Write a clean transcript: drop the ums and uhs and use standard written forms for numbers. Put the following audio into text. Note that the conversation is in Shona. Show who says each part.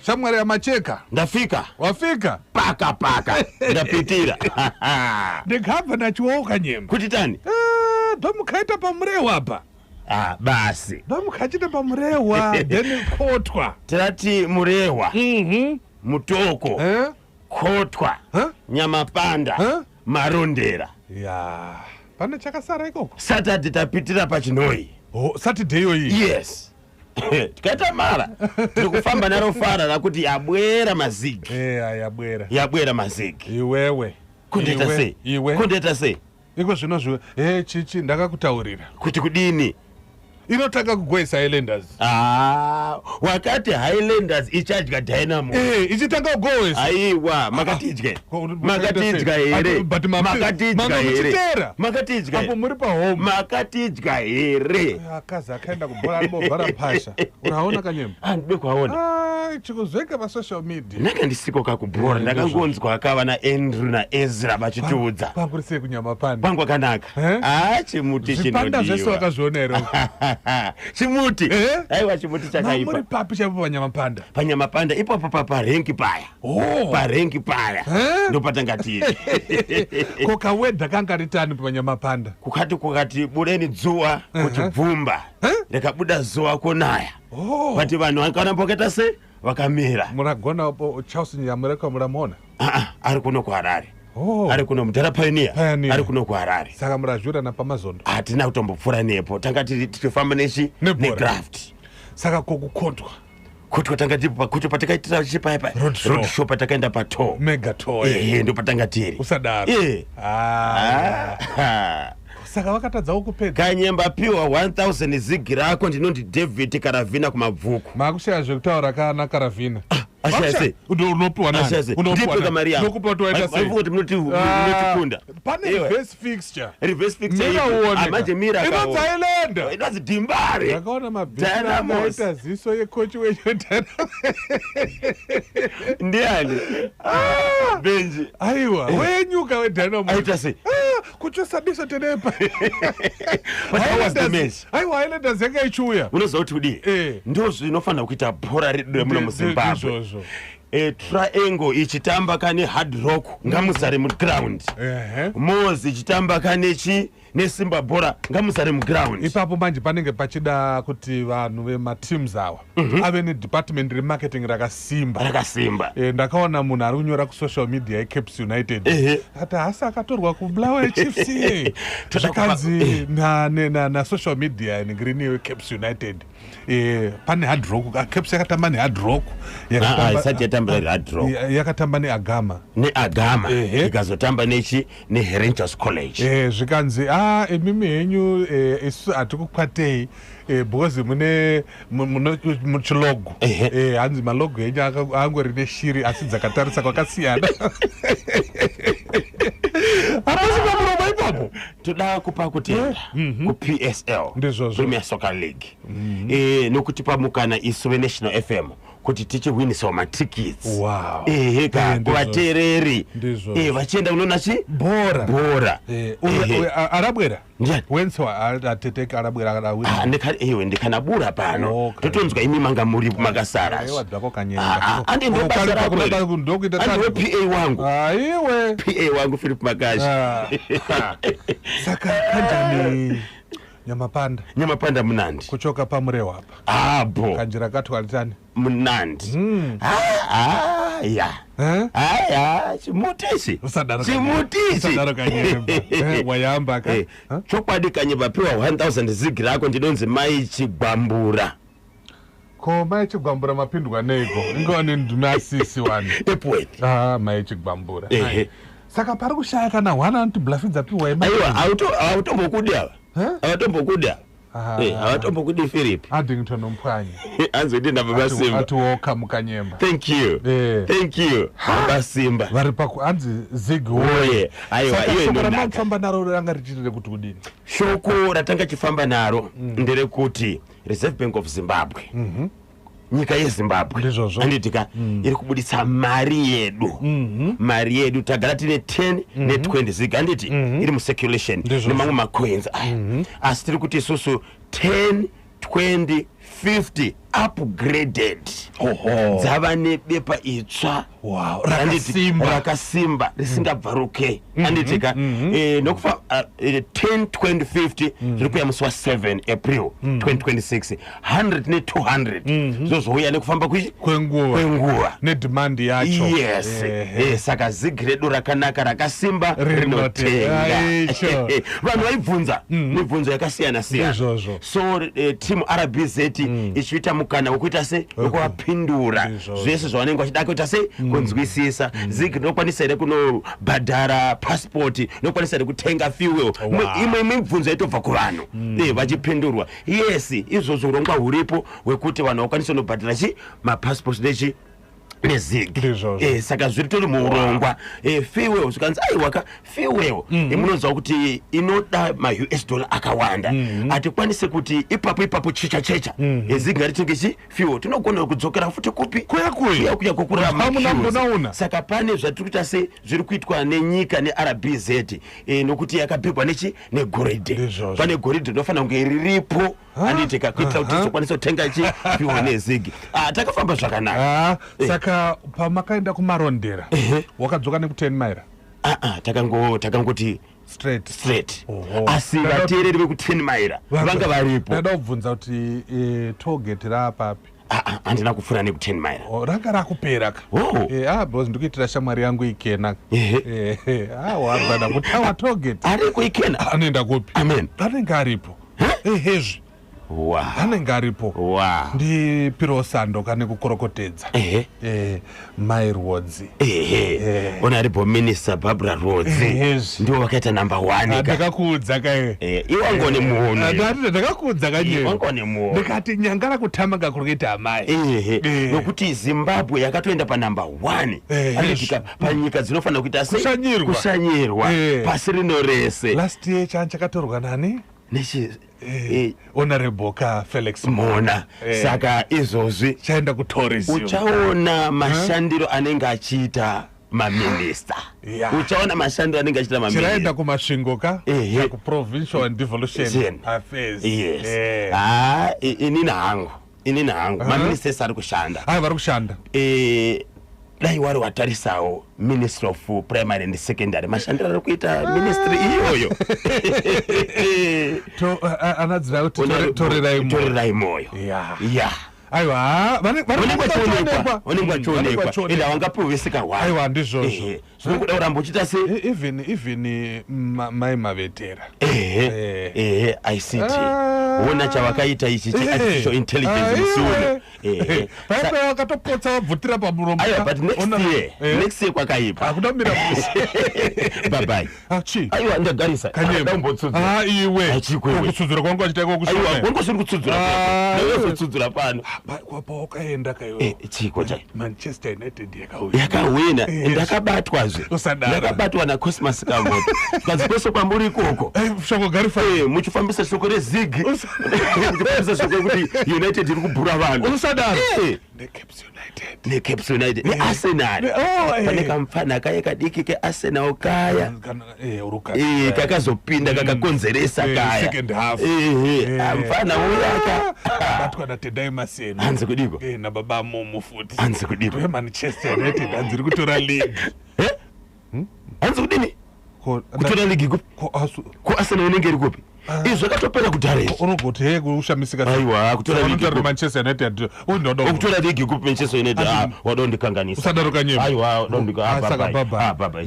Speaker 1: Shamwari ya macheka.
Speaker 2: Ndafika.
Speaker 1: Wafika.
Speaker 2: Paka. Ndapitira.
Speaker 1: Ndikabva nachiwoka nyemba.
Speaker 2: Kuti tani?
Speaker 1: Ndomukaita pamurewa apa.
Speaker 2: Basi.
Speaker 1: Ndomukachita pamurewa. Then kotwa.
Speaker 2: Tirati murewa. Mutoko. Kotwa. Nyamapanda. Marondera.
Speaker 1: Ya. Pane chakasara ikoko.
Speaker 2: Saturday tapitira pachinoi.
Speaker 1: Saturday yoyi.
Speaker 2: Yes. Tikaita mara. Tikufamba naro fara rakuti yabwera mazigi. Yabwera mazigi.
Speaker 1: Iwewe.
Speaker 2: Kundeta sei. Kundeta sei.
Speaker 1: Iko zvinozvo chichi ndakakutaurira.
Speaker 2: Kuti kudini?
Speaker 1: Inotaka kugwesa Highlanders.
Speaker 2: Wakati Highlanders ichadya Dynamo.
Speaker 1: Ichitanga kugowesa.
Speaker 2: Aiwa, makatidya. Makatidya here. Makatidya here. Makatidya.
Speaker 1: Apo muri pa home.
Speaker 2: Makatidya here.
Speaker 1: Akaza akaenda kubhora aribobhara pasha. Unaona kanyemba?
Speaker 2: Ndebe kuaona.
Speaker 1: Chikuzveka pa social media.
Speaker 2: Ndakandisiko kakubhora ndakangonzwa akava na Andrew na Ezra vachitiudza.
Speaker 1: Pangu sei kunyamapanda.
Speaker 2: Pangu akanaka. Chimuti chinodiwa.
Speaker 1: Zvipanda zvese wakazviona ero.
Speaker 2: Chimuti. Aiwa chimuti chakaipa.
Speaker 1: Muri papi chapo panyamapanda.
Speaker 2: Panyamapanda ipo pa renki paya. Pa renki paya. Ndo patangatiri.
Speaker 1: Koka wedha kanga ritani panyamapanda.
Speaker 2: Kukati bureni dzuwa kuchibvumba. Rikabuda zuwa kunaya. Pati vanhu vakanamboketa sei vakamira.
Speaker 1: Muragona upo Chelsea nyamureka muramona.
Speaker 2: Ari kuno kuHarare. Ari kuno Mutara Pioneer. Ari kuno kuHarare.
Speaker 1: Saka murazvura napamazondo.
Speaker 2: Hatina kutombopfura nepo. Tanga tichifamba negraft.
Speaker 1: Saka kokukotwa.
Speaker 2: Kotwa tanga tipa kuti patakaitira chipaipa. Road show patakaenda pato.
Speaker 1: Mega tour.
Speaker 2: Ndo patanga tiri.
Speaker 1: Usadaro. Saka vakatadza ukupedza.
Speaker 2: Kanyemba piwa 1000 zigi rako ndinondi David Karavina kumabvuku.
Speaker 1: Makushaya zvekutaura kana Karavina.
Speaker 2: Ashase.
Speaker 1: Unopuwa nani?
Speaker 2: Unopuwa Maria.
Speaker 1: Unokupa tu aita sei.
Speaker 2: Kuti munotikunda.
Speaker 1: Pane reverse fixture.
Speaker 2: Reverse fixture. Amanje mira kawo.
Speaker 1: Inodza Islander.
Speaker 2: Inodza Dimbare.
Speaker 1: Yakaona mabhizi akaita ziso yecoach wenyotana.
Speaker 2: Ndiani? Benji.
Speaker 1: Aiwa, wenyuka weDynamo.
Speaker 2: Aita sei.
Speaker 1: Kuchosabisa tenepa.
Speaker 2: But how was the match?
Speaker 1: Aiwa Highlanders yakaichuya.
Speaker 2: Unoziva kuti kudi? Ndo zvinofanira kuita bhora redu remuno muZimbabwe. Triangle ichitamba kane Hard Rock ngamuzare muground. Mozi ichitamba kane neSimba Bora ngamuzare muground.
Speaker 1: Ipapo manje panenge pachida kuti vanhu vemateams awa ave nedepartment remarketing rakasimba. Ndakaona munhu ari kunyora kusocial media yeCaps United. Ati hasa akatorwa kuBulawayo Chiefs. Zvakanzi na social media negreen yeCaps United. Pane Hard Rock, Caps yakatamba neHard Rock.
Speaker 2: Isati yatamba neHard Rock.
Speaker 1: Yakatamba neAgama.
Speaker 2: NeAgama. Ikazotamba neHerentius College.
Speaker 1: Zvikanzi emimi henyu isu atikukwatei because mune muchilogo. Hanzi malogo henyu angori neshiri asi dzakatarisa kwakasiyana. Arasika muromo ipapo.
Speaker 2: Toda kupa kutenda ku PSL. Premier Soccer League. Nokuti pamukana isu National FM. Kuti tichiwinisa matickets.
Speaker 1: Wow.
Speaker 2: Kuvateereri. Vachienda unoona bhora.
Speaker 1: Arabwera.
Speaker 2: Ndiani?
Speaker 1: Wenswa ateteka arabwera akawina.
Speaker 2: Ndikanabura pano. Totonzwa imi manga muri makasara.
Speaker 1: Wadhako kanyenda.
Speaker 2: Ande ndo basa rako. Ande PA wangu.
Speaker 1: Iwe.
Speaker 2: PA wangu Philip Magashi.
Speaker 1: Saka kanjani Nyamapanda
Speaker 2: Mnandi.
Speaker 1: Kuchoka pamurewa hapa.
Speaker 2: Bo.
Speaker 1: Kanjira katu alitani.
Speaker 2: Mnandi. Chimutisi.
Speaker 1: Usadaro kanyemba. Wayamba ka.
Speaker 2: Chokwadi kanyemba piwa 1000 zigi rako ndinonzi Mai Chigwambura.
Speaker 1: Ko Mai Chigwambura mapindwa neko. Ngone ndunasisi wani.
Speaker 2: Epweti.
Speaker 1: Mai Chigwambura. Saka pari kushaya kana wana ntiblafinza piwa ema.
Speaker 2: Aiwa, autombokudya. Avatombokuda. Avatombokudi Philip.
Speaker 1: Addington Mpwanyi.
Speaker 2: Anzodi na Baba Simba.
Speaker 1: Atuoka mukanyemba.
Speaker 2: Thank you. Thank you. Baba Simba.
Speaker 1: Vari paku anzi Zig
Speaker 2: Woye. Aiwa, iwe ndo
Speaker 1: ndaka. Famba naro ranga richitire kuti kudini.
Speaker 2: Shoko ratanga chifamba naro ndere kuti Reserve Bank of Zimbabwe. Nyika yeZimbabwe anditika iri kubudisa mari yedu tagara tine 10 ne 20 zig anditi iri mu circulation nemamwe macoins asi tiri kuti isusu 10 20 50 upgraded dzava nebepa itsva rakasimba risingabvaruke anditika nokufa 10-20-50 riri kuya musi wa7 April 2026 100 ne200 zozouya nekufamba kwenguva
Speaker 1: nedhimandi yacho.
Speaker 2: yes saka zigiredo rakanaka rakasimba rinotenga vanhu vaibvunza mibvunzo yakasiyana siyana so team RBZ ichiita mukana wekuita se wekuvapindura zvese zvavanenge vachida kuita se kunzwisisa zigi nokwanisa here kunobhadhara passport nokwanisa here kutenga fuel imwe mibvunzo yaitobva kuvanhu vachipindurwa yes izvozvo urongwa huripo hwekuti vanhu vakwanisa kunobhadhara mapassport nezigi saka zviri tori muurongwa fuel zvikanzi aiwaka fuel munonzwa kuti inoda ma-US dollar akawanda hatikwanise kuti ipapo checha zigi ngaritenge fuel tinogona kudzokera futi kupi kuya kokurama saka pane zvatiri kuita se zviri kuitwa nenyika neRBZ nokuti yakapigwa negoridhe pane goridhe rinofanira kunge riripo anditika kuitira kuti tizokwanisa kutenga fuel nezigi takafamba zvakanaka.
Speaker 1: Saka pamakaenda kumarondera wakadzoka neku10 maira
Speaker 2: takangoti straight asi vateereri veku10 maira vanga varipo.
Speaker 1: Ndada kubvunza kuti tollgate rapapi?
Speaker 2: Handina kufura neku10 maira
Speaker 1: ranga rakupera because ndikuitira shamwari yangu ikena wabada kutawa tollgate
Speaker 2: ariko ikena
Speaker 1: anoenda kupi?
Speaker 2: Amen
Speaker 1: anenge aripo hezvi anenge aripo ndipiro sando kane kukorokotedza my roads
Speaker 2: honorable minister Barbara Rhodes ndiwo wakaita number 1
Speaker 1: ndakakuudza kae
Speaker 2: iwangone muhono
Speaker 1: ndakakuudza kanye
Speaker 2: iwangone muhono
Speaker 1: ndikati nyangara kutama kuita amai
Speaker 2: nokuti Zimbabwe yakatoenda pa number 1 andika panyika dzinofanira kuita kushanyirwa pasi rino rese.
Speaker 1: Last year chakatorwa nani honorable ka Felix
Speaker 2: Mona saka izvozvi
Speaker 1: chaenda kutourism
Speaker 2: uchaona mashandiro anenge achiita maminista uchaona mashandiro anenge achiita maminista
Speaker 1: chiraenda kumasvingo ka kuprovincial and devolution affairs
Speaker 2: inini hangu maministers ari kushanda
Speaker 1: vari kushanda
Speaker 2: dai wari watarisawo Ministry of Primary and Secondary mashandiro ari kuita ministry iyoyo
Speaker 1: anadzira kuti
Speaker 2: torerai moyo
Speaker 1: aiwa
Speaker 2: vanenge vachionekwa ende havangapiwe Vesika
Speaker 1: aiwa ndizvozvo
Speaker 2: zvinokuda kuramba uchita se
Speaker 1: even mai mavetera
Speaker 2: ICT wona chavakaita ichi artificial intelligence musuno
Speaker 1: vakatopotsa vabvutira pamuromo
Speaker 2: but next year kwakaipa
Speaker 1: akuda kumira
Speaker 2: bye aiwa ndagarisa
Speaker 1: kanyemba iwe kusudzura kwangu achitaika
Speaker 2: aiwa kwangu siri kutsudzura nawe tsudzura pano
Speaker 1: wakaenda kayo
Speaker 2: chiko chai
Speaker 1: Manchester United
Speaker 2: yakawina ndakabatwazve ndakabatwa naCosmas Kamoto kazi kwese kwamburi ikoko
Speaker 1: shoko garifa
Speaker 2: muchifambisa shoko rezigi ndikufambisa shoko kuti United iri kubhura vanhu
Speaker 1: usadaro
Speaker 2: neCaps United neArsenal pane kamfana kaya kadiki keArsenal kaya kakazopinda kakakonzeresa kaya
Speaker 1: second half
Speaker 2: mfana uyaka
Speaker 1: batwa naTendai Maseno
Speaker 2: hanzi kudiko
Speaker 1: nababa Momo futi
Speaker 2: hanzi kudiko
Speaker 1: Manchester United hanzi kutora league
Speaker 2: hanzi kudini kutora league ku Arsenal inenge iri kupi izvo zvakatopera kudhara izvi
Speaker 1: unogoti kushamisika
Speaker 2: aiwa kutora league
Speaker 1: Manchester United
Speaker 2: kutora league ku Manchester United wadondikanganisa
Speaker 1: usadaruka nyema
Speaker 2: aiwa dondika baba